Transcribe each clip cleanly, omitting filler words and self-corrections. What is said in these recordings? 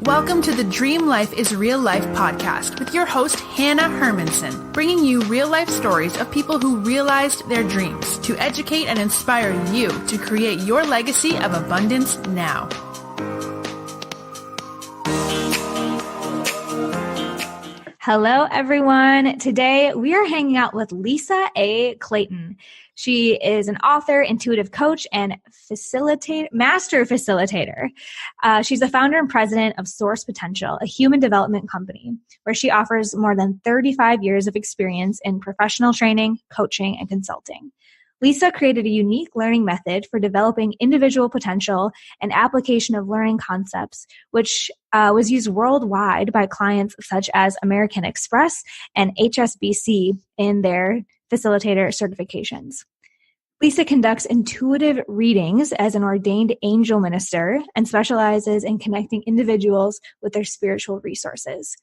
Welcome to the Dream Life is Real Life podcast with your host, Hanna Hermanson, bringing you real life stories of people who realized their dreams to educate and inspire you to create your legacy of abundance now. Hello, everyone. Today, we are hanging out with Lisa Clayton. She is an author, intuitive coach, and master facilitator. She's the founder and president of Source Potential, a human development company, where she offers more than 35 years of experience in professional training, coaching, and consulting. Lisa created a unique learning method for developing individual potential and application of learning concepts, which was used worldwide by clients such as American Express and HSBC in their facilitator certifications. Lisa conducts intuitive readings as an ordained angel minister and specializes in connecting individuals with their spiritual resources.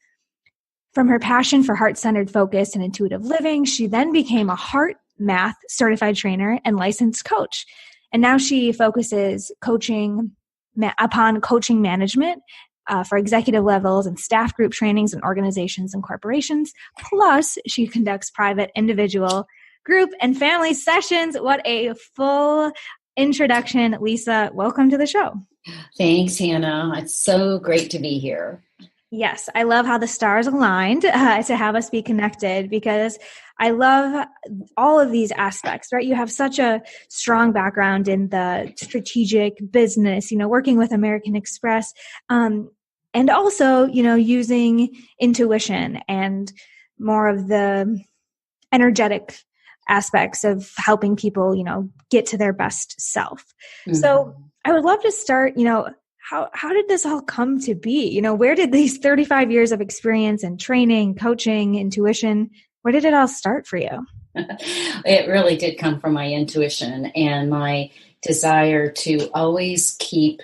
From her passion for heart-centered focus and intuitive living, she then became a heart math certified trainer and licensed coach. And now she focuses upon coaching management for executive levels and staff group trainings in organizations and corporations. Plus, she conducts private, individual, group, and family sessions. What a full introduction. Lisa, welcome to the show. Thanks, Hanna. It's so great to be here. Yes, I love how the stars aligned to have us be connected, because I love all of these aspects, right? You have such a strong background in the strategic business, working with American Express, and also, using intuition and more of the energetic aspects of helping people, get to their best self. Mm-hmm. So I would love to start, How did this all come to be? Where did these 35 years of experience in training, coaching, intuition, where did it all start for you? It really did come from my intuition and my desire to always keep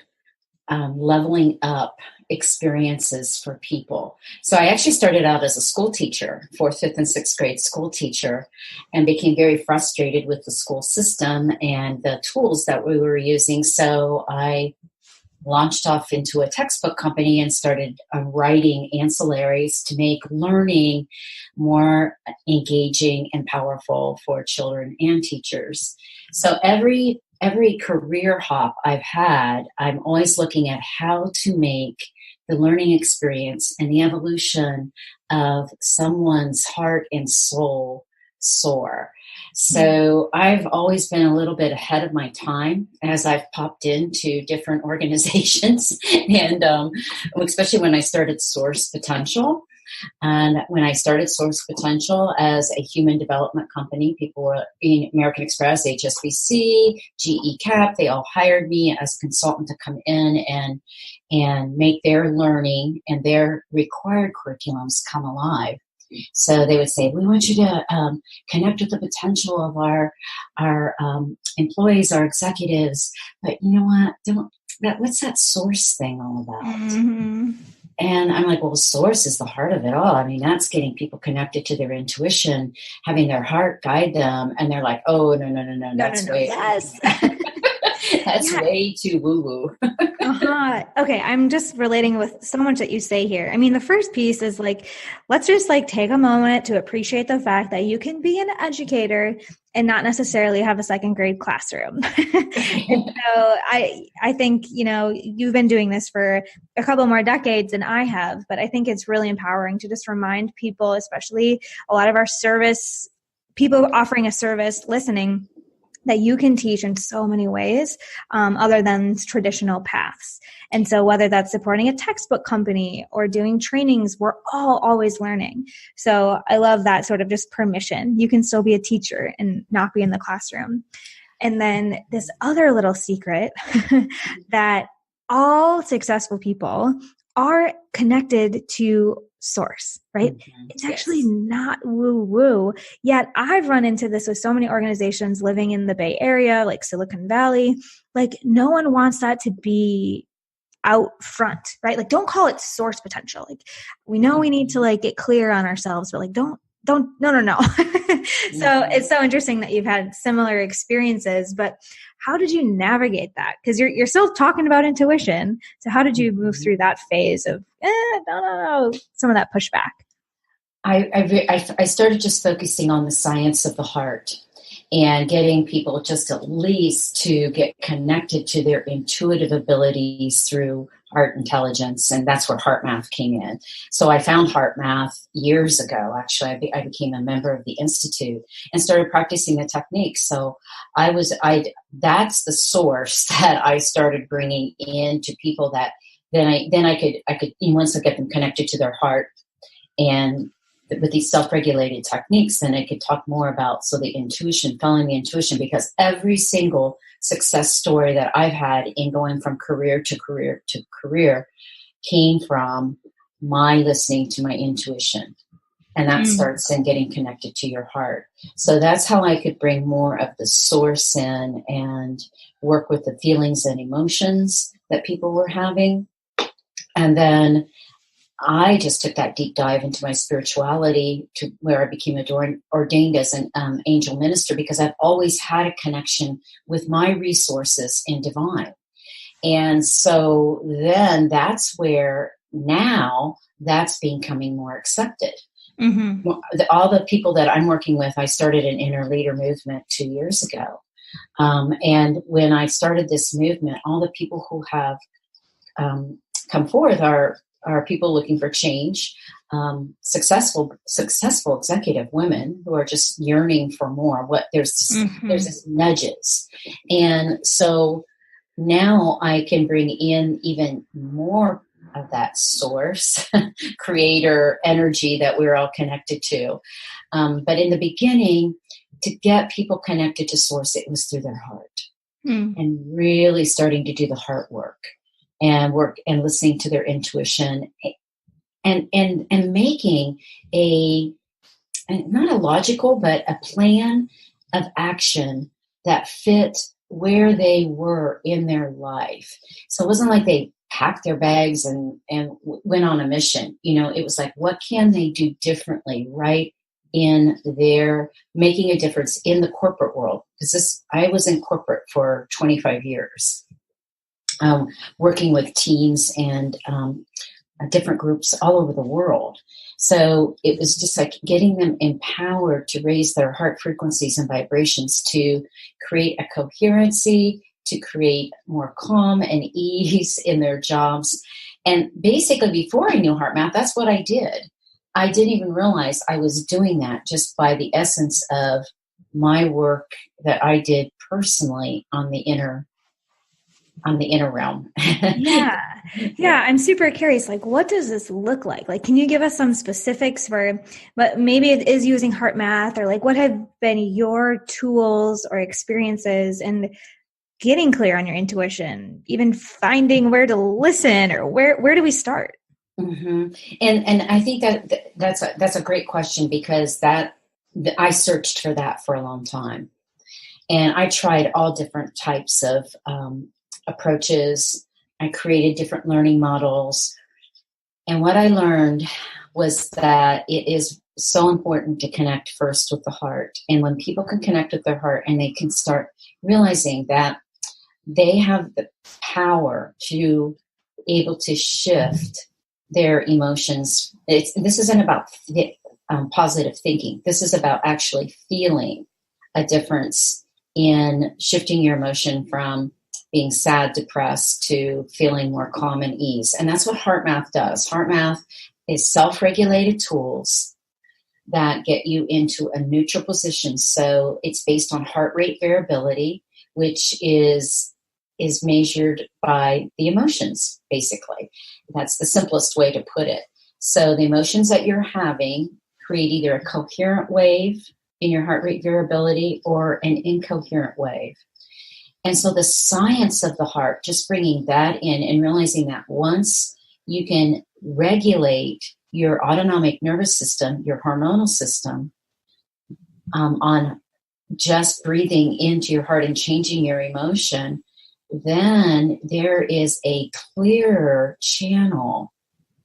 leveling up experiences for people. So I actually started out as a school teacher, 4th, 5th, and 6th grade school teacher, and became very frustrated with the school system and the tools that we were using. So I launched off into a textbook company and started writing ancillaries to make learning more engaging and powerful for children and teachers. So every career hop I've had, I'm always looking at how to make the learning experience and the evolution of someone's heart and soul soar. So I've always been a little bit ahead of my time as I've popped into different organizations, and especially when I started Source Potential. And when I started Source Potential as a human development company, people were in American Express, HSBC, GE Cap, they all hired me as a consultant to come in and make their learning and their required curriculums come alive. So they would say, we want you to connect with the potential of our employees, our executives. But you know what? What's that source thing all about? Mm-hmm. And I'm like, well, source is the heart of it all. I mean, that's getting people connected to their intuition, having their heart guide them. And they're like, oh, no. That's way. Yes. That's way too woo-woo. Okay, I'm just relating with so much that you say here. I mean, the first piece is let's just take a moment to appreciate the fact that you can be an educator and not necessarily have a 2nd grade classroom. And so I think, you've been doing this for a couple more decades than I have, but I think it's really empowering to just remind people, especially a lot of our service, people offering a service, listening, that you can teach in so many ways other than traditional paths. And so whether that's supporting a textbook company or doing trainings, we're all always learning. So I love that sort of just permission. You can still be a teacher and not be in the classroom. And then this other little secret that all successful people are connected to source, right? Mm-hmm. It's actually not woo-woo. Yet I've run into this with so many organizations living in the Bay Area, like Silicon Valley. No one wants that to be out front, right? Don't call it source potential. We know we need to get clear on ourselves, but don't don't, no. So it's so interesting that you've had similar experiences, but how did you navigate that? Because you're still talking about intuition. So how did you move through that phase of, no, some of that pushback? I started just focusing on the science of the heart and getting people just at least to get connected to their intuitive abilities through heart intelligence. And that's where heart math came in. So I found heart math years ago. Actually, I became a member of the Institute and started practicing the techniques. So that's the source that I started bringing in to people that then I could once I get them connected to their heart and with these self-regulated techniques, then I could talk more about the intuition, following the intuition, because every single success story that I've had in going from career to career to career came from my listening to my intuition. And that starts in getting connected to your heart. So that's how I could bring more of the source in and work with the feelings and emotions that people were having. And then I just took that deep dive into my spirituality to where I became ordained as an angel minister, because I've always had a connection with my resources in divine. And so then that's where now that's becoming more accepted. Mm-hmm. All the people that I'm working with, I started an inner leader movement 2 years ago. And when I started this movement, all the people who have come forth are people looking for change, successful executive women who are just yearning for more. There's this nudges. And so now I can bring in even more of that source, creator energy that we're all connected to. But in the beginning, to get people connected to source, it was through their heart and really starting to do the heart work. And work and listening to their intuition and making not a logical, but a plan of action that fit where they were in their life. So it wasn't like they packed their bags and went on a mission. It was like, what can they do differently right in their making a difference in the corporate world? Because I was in corporate for 25 years. Working with teams and different groups all over the world. So it was just like getting them empowered to raise their heart frequencies and vibrations to create a coherency, to create more calm and ease in their jobs. And basically, before I knew heart math, that's what I did. I didn't even realize I was doing that just by the essence of my work that I did personally on the inner realm. Yeah. I'm super curious. Like, what does this look like? Like, can you give us some specifics but maybe it is using heart math, or like, what have been your tools or experiences in getting clear on your intuition, even finding where to listen, or where do we start? Mm-hmm. And I think that's a great question, because I searched for that for a long time. And I tried all different types of approaches. I created different learning models. And what I learned was that it is so important to connect first with the heart. And when people can connect with their heart and they can start realizing that they have the power to be able to shift their emotions. This isn't about positive thinking. This is about actually feeling a difference in shifting your emotion from being sad, depressed, to feeling more calm and ease. And that's what heart math does. Heart math is self-regulated tools that get you into a neutral position. So it's based on heart rate variability, which is measured by the emotions, basically. That's the simplest way to put it. So the emotions that you're having create either a coherent wave in your heart rate variability or an incoherent wave. And so the science of the heart, just bringing that in and realizing that once you can regulate your autonomic nervous system, your hormonal system, on just breathing into your heart and changing your emotion, then there is a clearer channel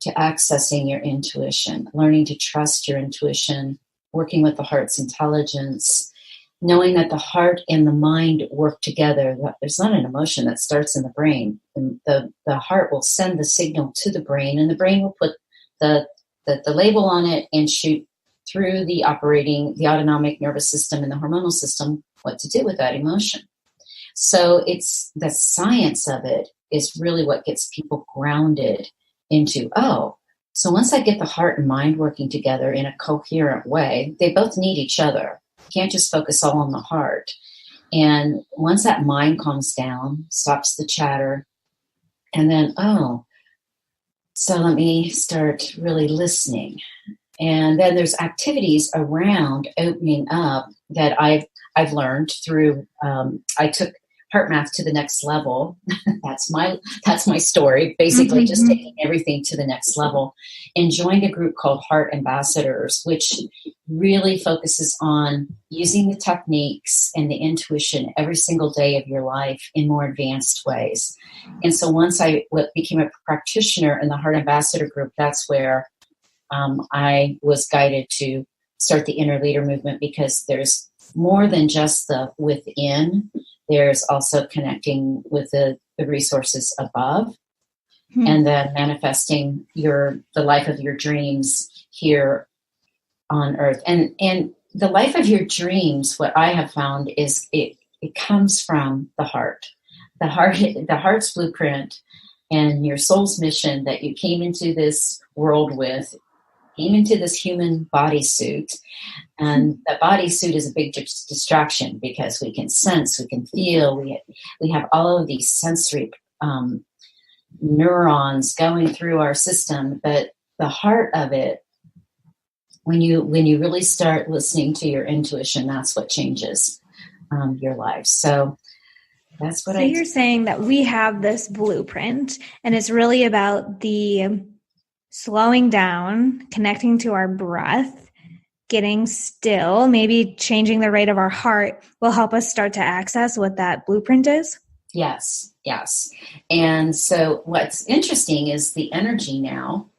to accessing your intuition, learning to trust your intuition working with the heart's intelligence, knowing that the heart and the mind work together. There's not an emotion that starts in the brain. And the heart will send the signal to the brain, and the brain will put the label on it and shoot through the autonomic nervous system and the hormonal system what to do with that emotion. So it's the science of it is really what gets people grounded into, so once I get the heart and mind working together in a coherent way, they both need each other. You can't just focus all on the heart. And once that mind calms down, stops the chatter, and then, so let me start really listening. And then there's activities around opening up that I've learned through, I took heart math to the next level. That's my story, basically just taking everything to the next level, and joined a group called Heart Ambassadors, which really focuses on using the techniques and the intuition every single day of your life in more advanced ways. And so once I became a practitioner in the Heart Ambassador group, that's where I was guided to start the Inner Leader movement, because there's more than just the within. There's also connecting with the resources above, and then manifesting the life of your dreams here on earth. And the life of your dreams, what I have found is it comes from the heart. The heart's blueprint and your soul's mission that you came into this world with, came into this human bodysuit. And the bodysuit is a big distraction, because we can sense, we can feel, we have all of these sensory neurons going through our system. But the heart of it, when you really start listening to your intuition, that's what changes your life. So that's what you're saying that we have this blueprint, and it's really about the slowing down, connecting to our breath, getting still, maybe changing the rate of our heart will help us start to access what that blueprint is? Yes. And so what's interesting is the energy now,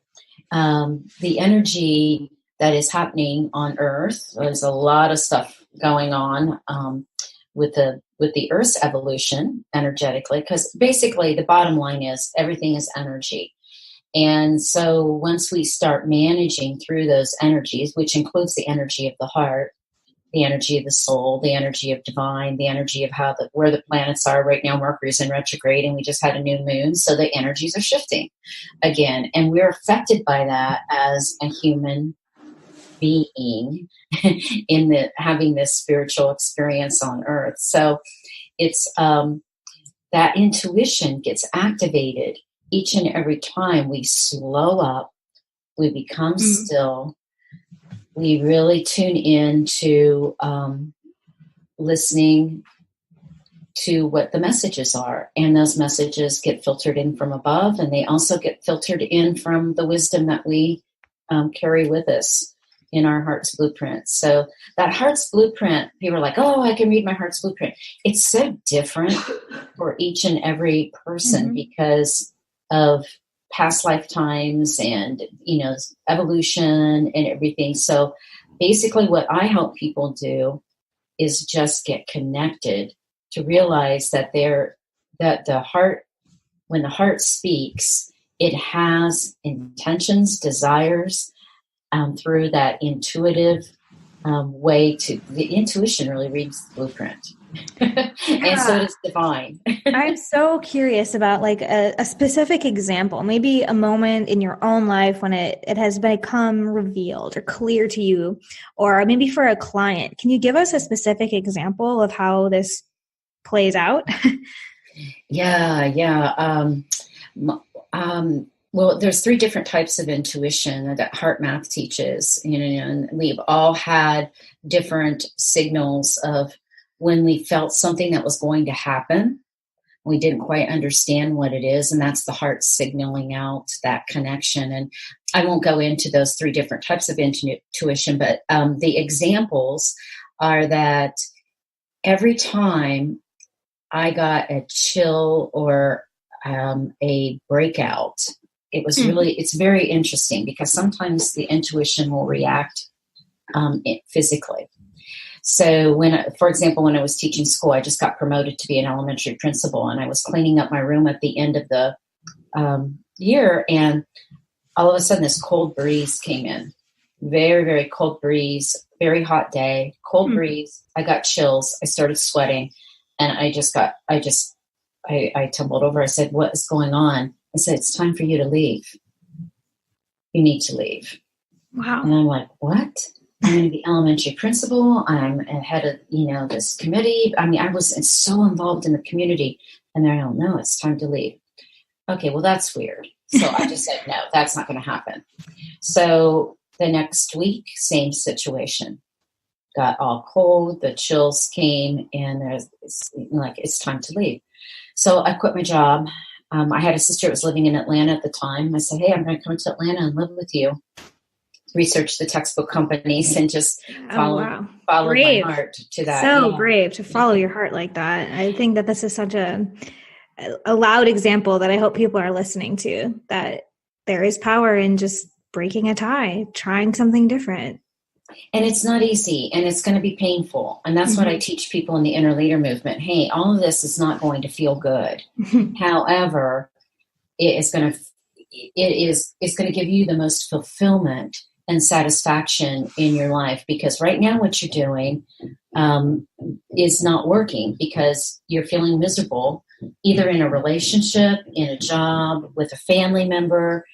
the energy that is happening on Earth. There's a lot of stuff going on with the Earth's evolution energetically, because basically the bottom line is everything is energy. And so once we start managing through those energies, which includes the energy of the heart, the energy of the soul, the energy of divine, the energy of where the planets are right now. Mercury's in retrograde, and we just had a new moon, so the energies are shifting again. And we're affected by that as a human being in having this spiritual experience on Earth. So it's that intuition gets activated each and every time we slow up, we become still, we really tune in to listening to what the messages are. And those messages get filtered in from above, and they also get filtered in from the wisdom that we carry with us in our heart's blueprint. So that heart's blueprint, people are like, I can read my heart's blueprint. It's so different for each and every person because of past lifetimes and, evolution and everything. So basically what I help people do is just get connected to realize that the heart, when the heart speaks, it has intentions, desires, through that intuitive way the intuition really reads the blueprint. And so it is divine. I'm so curious about like a specific example, maybe a moment in your own life when it has become revealed or clear to you, or maybe for a client. Can you give us a specific example of how this plays out? Yeah. Well, there's 3 different types of intuition that heart math teaches, and we've all had different signals of when we felt something that was going to happen. We didn't quite understand what it is, and that's the heart signaling out that connection. And I won't go into those 3 different types of intuition, but the examples are that every time I got a chill or a breakout, it was it's very interesting because sometimes the intuition will react physically. So for example, when I was teaching school, I just got promoted to be an elementary principal, and I was cleaning up my room at the end of the year, and all of a sudden this cold breeze came in. Very, very cold breeze, very hot day, cold breeze. I got chills. I started sweating, and I tumbled over. I said, "What is going on?" I said, "It's time for you to leave. You need to leave." Wow. And I'm like, "What? I'm going to be elementary principal. I'm head of, this committee." I mean, I was so involved in the community, and they're like, "No, it's time to leave." Okay, well, that's weird. So I just said, no, that's not going to happen. So the next week, same situation. Got all cold, the chills came, and it's time to leave. So I quit my job. I had a sister that was living in Atlanta at the time. I said, "Hey, I'm going to come to Atlanta and live with you." Research the textbook companies and just follow my heart to that. So brave to follow your heart like that. I think that this is such a loud example that I hope people are listening to, that there is power in just breaking a tie, trying something different. And it's not easy, and it's going to be painful. And that's what I teach people in the inner leader movement. Hey, all of this is not going to feel good. However, it's going to give you the most fulfillment and satisfaction in your life, because right now what you're doing is not working because you're feeling miserable, either in a relationship, in a job, with a family member.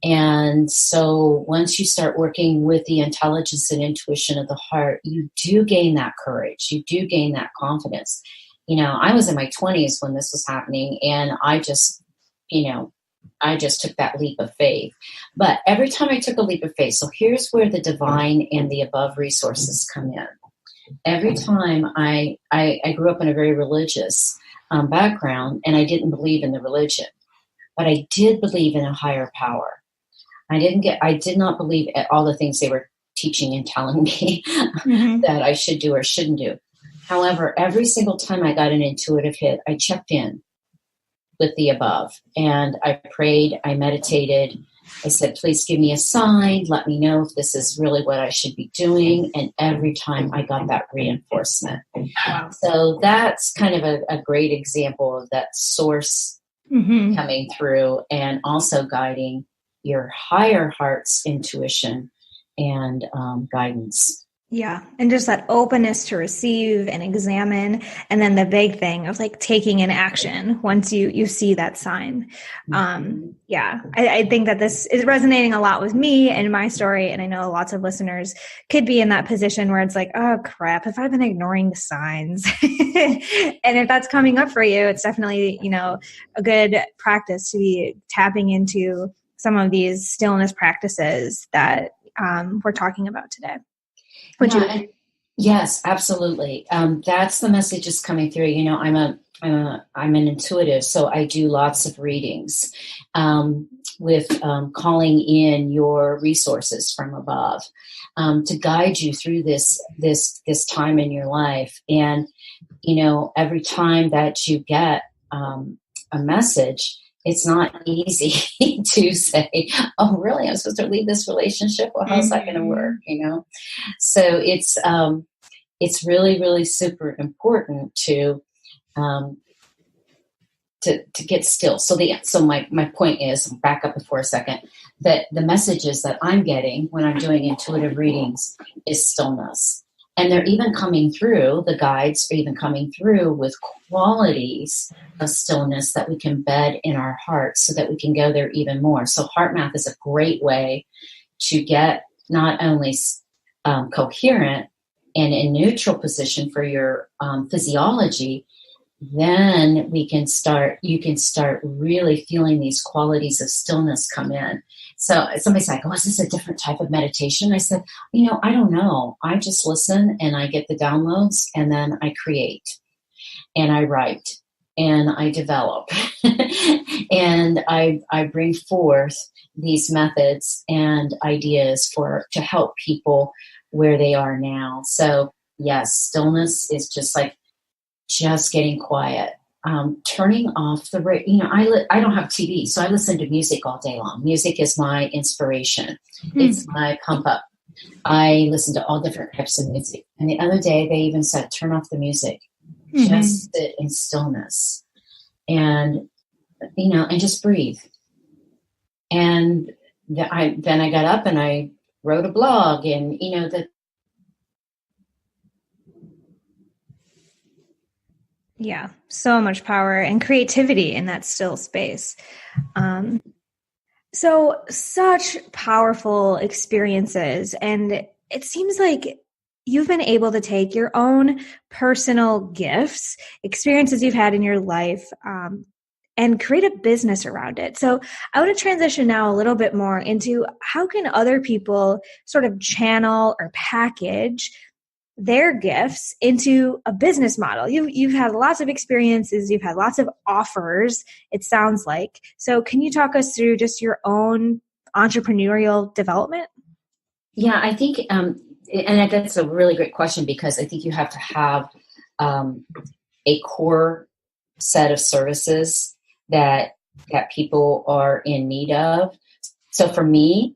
And so once you start working with the intelligence and intuition of the heart, you do gain that courage. You do gain that confidence. I was in my 20s when this was happening, and I just took that leap of faith. But every time I took a leap of faith, so here's where the divine and the above resources come in. Every time I grew up in a very religious background, and I didn't believe in the religion, but I did believe in a higher power. I did not believe at all the things they were teaching and telling me that I should do or shouldn't do. However, every single time I got an intuitive hit, I checked in with the above, and I prayed, I meditated. I said, "Please give me a sign. Let me know if this is really what I should be doing." And every time I got that reinforcement. Wow. So that's kind of a great example of that source coming through, and also guiding your higher heart's intuition and guidance. Yeah. And just that openness to receive and examine. And then the big thing of taking an action once you see that sign. I think that this is resonating a lot with me and my story. And I know lots of listeners could be in that position where it's like, oh crap, if I've been ignoring the signs and if that's coming up for you, it's definitely, a good practice to be tapping into some of these stillness practices that we're talking about today. Yes, absolutely. That's the message is coming through. I'm an intuitive, so I do lots of readings with calling in your resources from above to guide you through this time in your life. And every time that you get a message, it's not easy to say, "Oh, really? I'm supposed to leave this relationship? Well, how's that going to work?" So it's really, really super important to get still. So my point is, back up for a second, that the messages that I'm getting when I'm doing intuitive readings is stillness. And they're even coming through, the guides are even coming through with qualities of stillness that we can bed in our hearts so that we can go there even more. So heart math is a great way to get not only coherent and in neutral position for your physiology, then you can start really feeling these qualities of stillness come in. So somebody's like, "Oh, is this a different type of meditation?" I said, I don't know. I just listen and I get the downloads, and then I create and I write and I develop and I bring forth these methods and ideas to help people where they are now. So yes, stillness is just getting quiet, turning off the radio. I don't have TV, so I listen to music all day long. Music is my inspiration. It's my pump up. I listen to all different types of music. And the other day they even said, turn off the music, just sit in stillness and, and just breathe. And then I got up and I wrote a blog, and, Yeah, so much power and creativity in that still space. So such powerful experiences. And it seems like you've been able to take your own personal gifts, experiences you've had in your life, and create a business around it. So I want to transition now a little bit more into how can other people sort of channel or package their gifts into a business model. You've had lots of experiences, you've had lots of offers, it sounds like. So can you talk us through just your own entrepreneurial development? Yeah, I think, and that's a really great question, because I think you have to have a core set of services that people are in need of. So for me,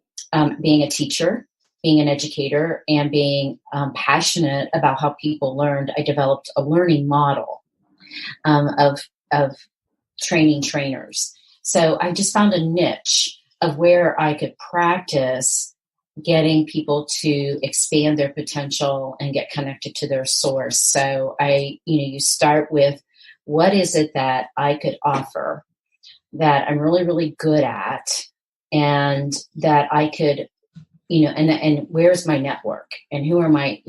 being a teacher, being an educator, and being passionate about how people learned, I developed a learning model of training trainers. So I just found a niche of where I could practice getting people to expand their potential and get connected to their source. So you start with, what is it that I could offer that I'm really, really good at, and that I could, and where's my network, and who are my,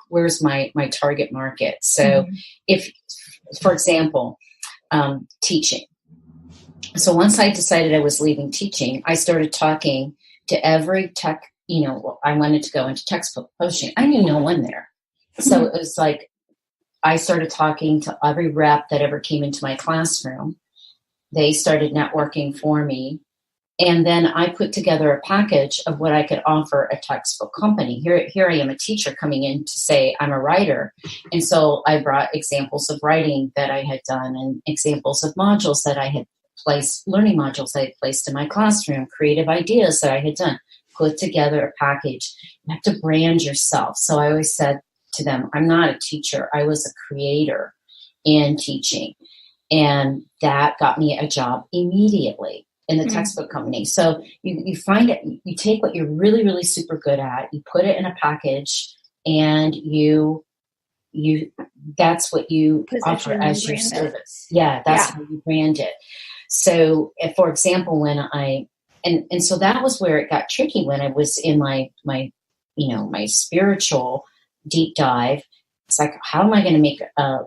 where's my target market? So if, for example, teaching. So once I decided I was leaving teaching, I started talking to every tech, I wanted to go into textbook publishing. I knew no one there. So it was like, I started talking to every rep that ever came into my classroom. They started networking for me. And then I put together a package of what I could offer a textbook company. Here I am, a teacher coming in to say I'm a writer. And so I brought examples of writing that I had done, and examples of modules that I had placed, learning modules I had placed in my classroom, creative ideas that I had done, put together a package. You have to brand yourself. So I always said to them, I'm not a teacher. I was a creator in teaching. And that got me a job immediately in the textbook company. So you find it, you take what you're really, really super good at, you put it in a package, and you that's what you offer as your service. Yeah, that's how you brand it. So for example, when and so that was where it got tricky when I was in my spiritual deep dive. It's like, how am I going to make a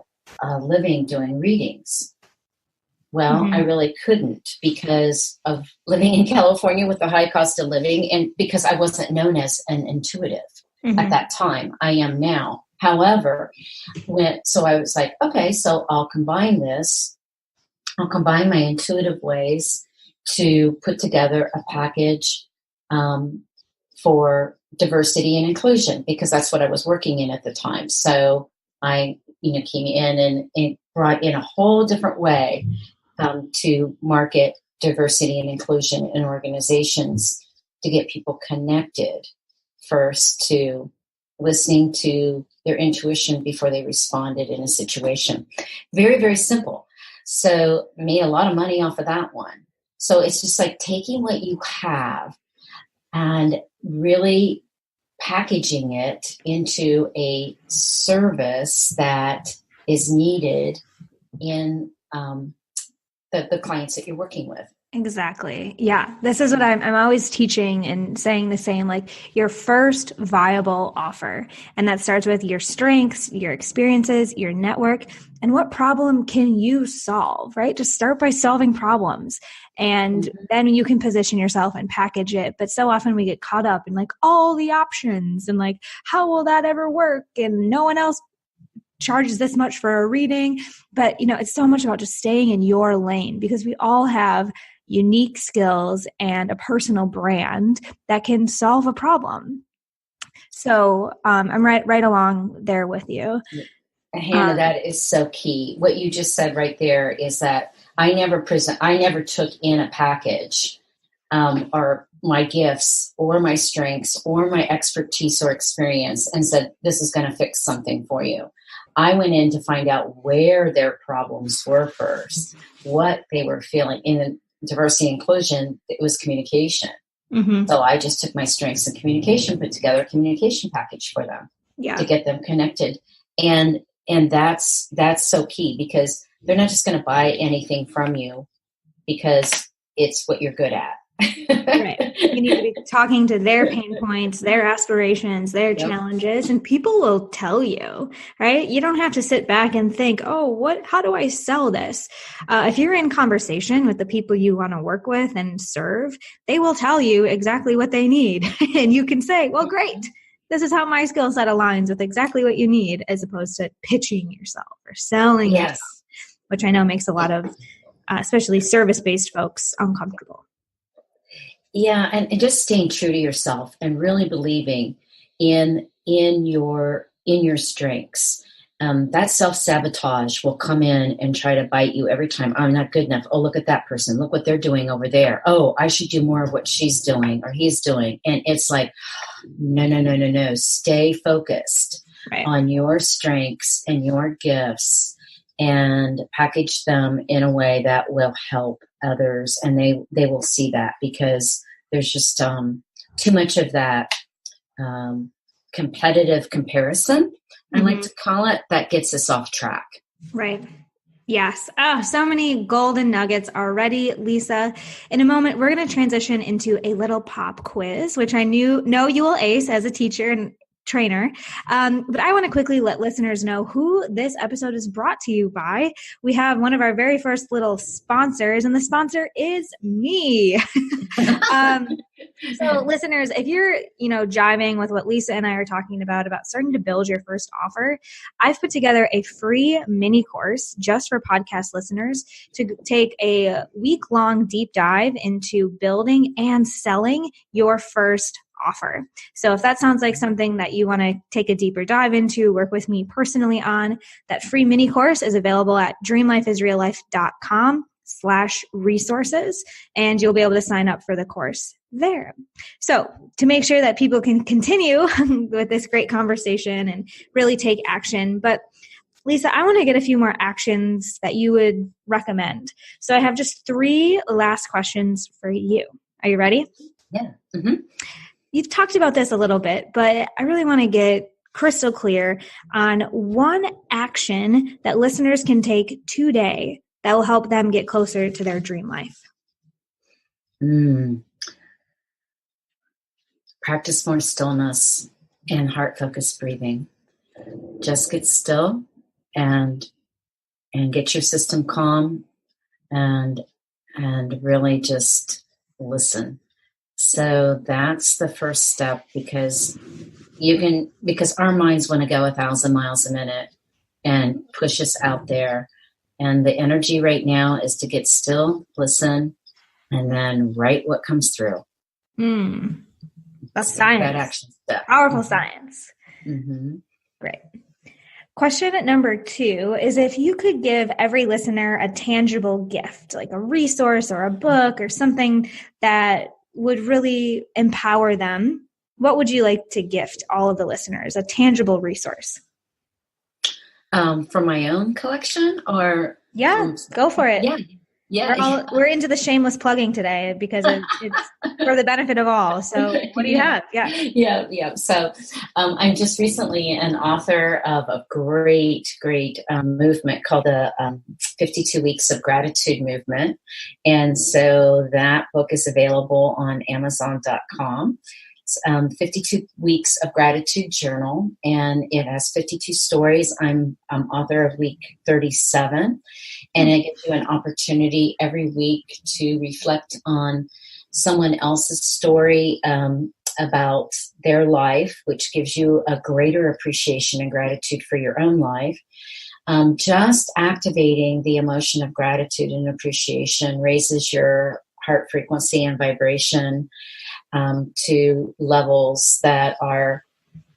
living doing readings? Well, I really couldn't, because of living in California with the high cost of living, and because I wasn't known as an intuitive at that time. I am now. However, so I was like, okay, so I'll combine this. I'll combine my intuitive ways to put together a package for diversity and inclusion, because that's what I was working in at the time. So I, came in and brought in a whole different way to market diversity and inclusion in organizations, to get people connected first to listening to their intuition before they responded in a situation. Very, very simple. So made a lot of money off of that one. So it's just like taking what you have and really packaging it into a service that is needed in the clients that you're working with. Exactly. Yeah. This is what I'm always teaching and saying the same, like your first viable offer. And that starts with your strengths, your experiences, your network, and what problem can you solve, right? Just start by solving problems. And then you can position yourself and package it. But so often we get caught up in like all the options and like, how will that ever work? And no one else charges this much for a reading. But, it's so much about just staying in your lane, because we all have unique skills and a personal brand that can solve a problem. So I'm right along there with you. Hanna, that is so key. What you just said right there is that I never took in a package or my gifts or my strengths or my expertise or experience and said, this is going to fix something for you. I went in to find out where their problems were first, what they were feeling. In diversity and inclusion, it was communication. Mm-hmm. So I just took my strengths in communication, put together a communication package for them to get them connected. And that's so key, because they're not just going to buy anything from you because it's what you're good at. Right. You need to be talking to their pain points, their aspirations, their challenges, and people will tell you, right? You don't have to sit back and think, oh, how do I sell this? If you're in conversation with the people you want to work with and serve, they will tell you exactly what they need. And you can say, well, great. This is how my skill set aligns with exactly what you need, as opposed to pitching yourself or selling yourself, which I know makes a lot of, especially service-based folks, uncomfortable. Yeah, and just staying true to yourself and really believing in your strengths. That self-sabotage will come in and try to bite you every time. I'm not good enough. Oh, look at that person. Look what they're doing over there. Oh, I should do more of what she's doing or he's doing. And it's like, no. Stay focused on your strengths and your gifts and package them in a way that will help others. And they will see that, because there's just too much of that competitive comparison, I like to call it, that gets us off track. Right. Yes. Oh, so many golden nuggets already, Lisa. In a moment, we're going to transition into a little pop quiz, which I know you will ace as a teacher and trainer. But I want to quickly let listeners know who this episode is brought to you by. We have one of our very first little sponsors, and the sponsor is me. So listeners, if you're, jiving with what Lisa and I are talking about starting to build your first offer, I've put together a free mini course just for podcast listeners to take a week-long deep dive into building and selling your first offer. So if that sounds like something that you want to take a deeper dive into, work with me personally on, that free mini course is available at dreamlifeisreallife.com/resources, and you'll be able to sign up for the course there. So to make sure that people can continue with this great conversation and really take action, but Lisa, I want to get a few more actions that you would recommend. So I have just 3 last questions for you. Are you ready? Yeah. Mm-hmm. You've talked about this a little bit, but I really want to get crystal clear on one action that listeners can take today that will help them get closer to their dream life. Practice more stillness and heart-focused breathing. Just get still and get your system calm and really just listen. So that's the first step, because our minds want to go 1,000 miles a minute and push us out there. And the energy right now is to get still, listen, and then write what comes through. That's science. That action step. Powerful science. Mm-hmm. Great. Question number 2 is, if you could give every listener a tangible gift, like a resource or a book or something that would really empower them, what would you like to gift all of the listeners? A tangible resource. From my own collection, or? Yeah, go for it. Yeah. We're into the shameless plugging today because it's for the benefit of all. So what do you have? Yeah. So I'm just recently an author of a great movement called the 52 Weeks of Gratitude movement. And so that book is available on Amazon.com. It's 52 Weeks of Gratitude Journal, and it has 52 stories. I'm author of week 37, and it gives you an opportunity every week to reflect on someone else's story about their life, which gives you a greater appreciation and gratitude for your own life. Just activating the emotion of gratitude and appreciation raises your heart frequency and vibration to levels that are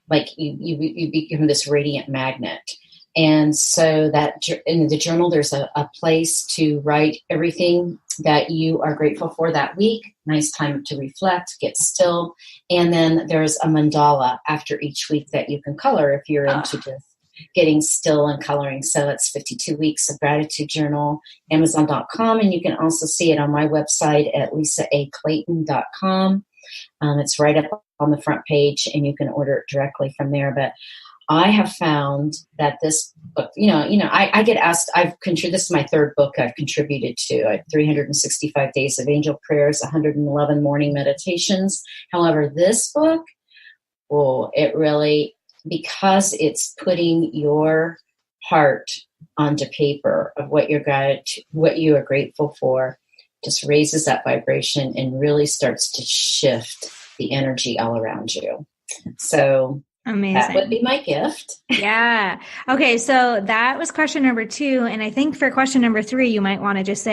like you become this radiant magnet. And so that in the journal, there's a place to write everything that you are grateful for that week. Nice time to reflect, get still. And then there's a mandala after each week that you can color if you're into just getting still and coloring. So it's 52 weeks of gratitude journal, Amazon.com. And you can also see it on my website at lisaaclayton.com. It's right up on the front page, and you can order it directly from there. But I have found that this book, I get asked, this is my third book I've contributed to, 365 Days of Angel Prayers, 111 Morning Meditations. However, this book, it really, because it's putting your heart onto paper of what you are grateful for, just raises that vibration and really starts to shift the energy all around you. So amazing. That would be my gift. Yeah. Okay. So that was question number 2. And I think for question number 3, you might want to just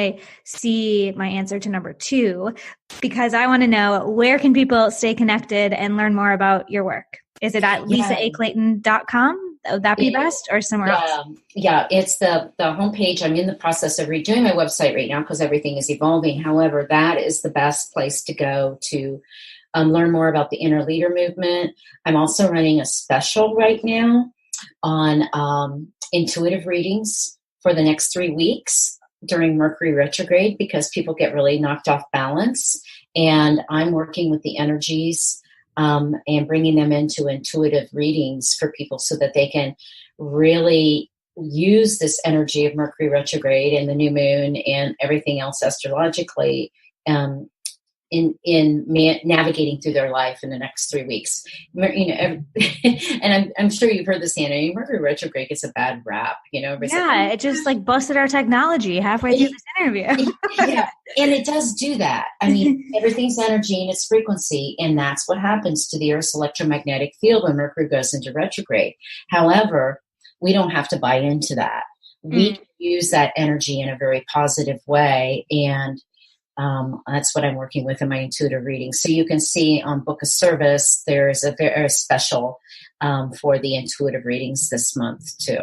see my answer to number 2, because I want to know, where can people stay connected and learn more about your work? Is it at lisaaclayton.com? Would that be best, or somewhere else? Yeah, it's the homepage. I'm in the process of redoing my website right now because everything is evolving. However, that is the best place to go to learn more about the inner leader movement. I'm also running a special right now on intuitive readings for the next 3 weeks during Mercury retrograde, because people get really knocked off balance. And I'm working with the energies and bringing them into intuitive readings for people so that they can really use this energy of Mercury retrograde and the new moon and everything else astrologically in navigating through their life in the next 3 weeks. And I'm sure you've heard this, Hanna. Mercury retrograde gets a bad rap, it just busted our technology halfway through this interview. Yeah, and it does do that. I mean, everything's energy and its frequency, and that's what happens to the Earth's electromagnetic field when Mercury goes into retrograde. However, we don't have to buy into that. We can use that energy in a very positive way, and that's what I'm working with in my intuitive reading. So you can see on Book of Service, there's a very special for the intuitive readings this month too.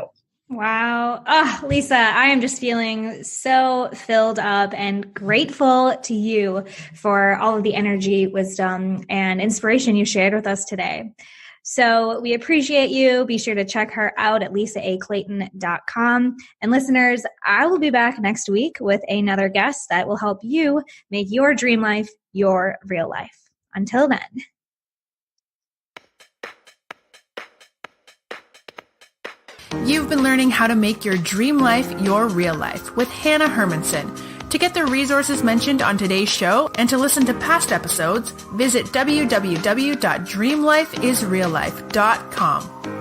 Wow. Oh, Lisa, I am just feeling so filled up and grateful to you for all of the energy, wisdom, and inspiration you shared with us today. So we appreciate you. Be sure to check her out at lisaaclayton.com. And listeners, I will be back next week with another guest that will help you make your dream life your real life. Until then. You've been learning how to make your dream life your real life with Hanna Hermanson. To get the resources mentioned on today's show and to listen to past episodes, visit www.dreamlifeisreallife.com.